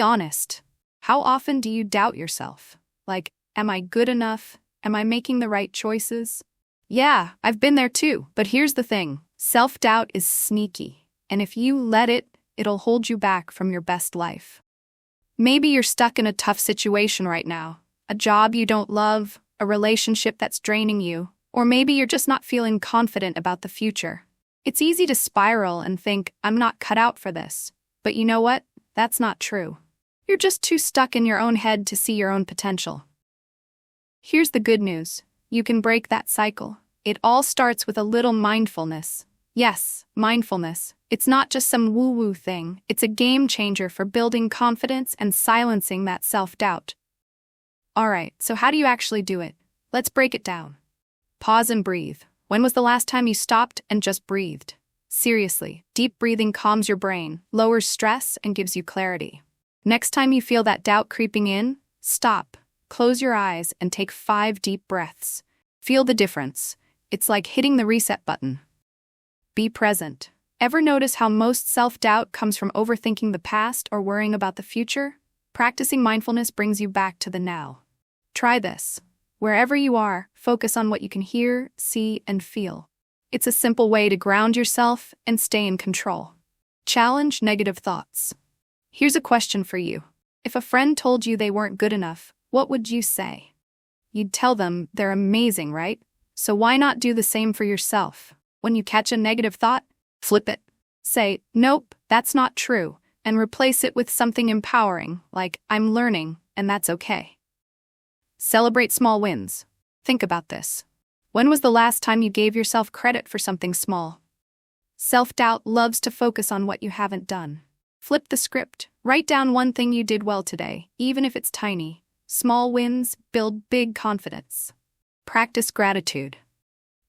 Be honest. How often do you doubt yourself? Like, am I good enough? Am I making the right choices? Yeah, I've been there too, but here's the thing. Self-doubt is sneaky, and if you let it, it'll hold you back from your best life. Maybe you're stuck in a tough situation right now, a job you don't love, a relationship that's draining you, or maybe you're just not feeling confident about the future. It's easy to spiral and think, I'm not cut out for this. But you know what? That's not true. You're just too stuck in your own head to see your own potential. Here's the good news. You can break that cycle. It all starts with a little mindfulness. Yes, mindfulness. It's not just some woo-woo thing. It's a game changer for building confidence and silencing that self-doubt. Alright, so how do you actually do it? Let's break it down. Pause and breathe. When was the last time you stopped and just breathed? Seriously, deep breathing calms your brain, lowers stress, and gives you clarity. Next time you feel that doubt creeping in, stop, close your eyes, and take 5 deep breaths. Feel the difference. It's like hitting the reset button. Be present. Ever notice how most self-doubt comes from overthinking the past or worrying about the future? Practicing mindfulness brings you back to the now. Try this. Wherever you are, focus on what you can hear, see, and feel. It's a simple way to ground yourself and stay in control. Challenge negative thoughts. Here's a question for you. If a friend told you they weren't good enough, what would you say? You'd tell them they're amazing, right? So why not do the same for yourself? When you catch a negative thought, flip it. Say, nope, that's not true, and replace it with something empowering, like, I'm learning, and that's okay. Celebrate small wins. Think about this. When was the last time you gave yourself credit for something small? Self-doubt loves to focus on what you haven't done. Flip the script. Write down one thing you did well today, even if it's tiny. Small wins build big confidence. Practice gratitude.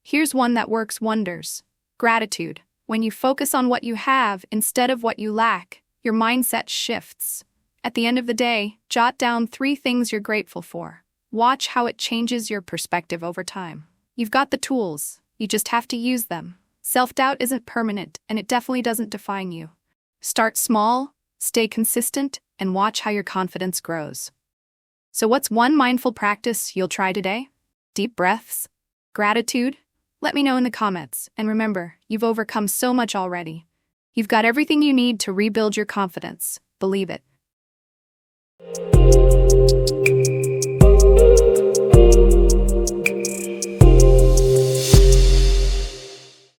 Here's one that works wonders. Gratitude. When you focus on what you have instead of what you lack, your mindset shifts. At the end of the day, jot down 3 things you're grateful for. Watch how it changes your perspective over time. You've got the tools. You just have to use them. Self-doubt isn't permanent, and it definitely doesn't define you. Start small, stay consistent, and watch how your confidence grows. So what's one mindful practice you'll try today? Deep breaths? Gratitude? Let me know in the comments. And remember, you've overcome so much already. You've got everything you need to rebuild your confidence. Believe it.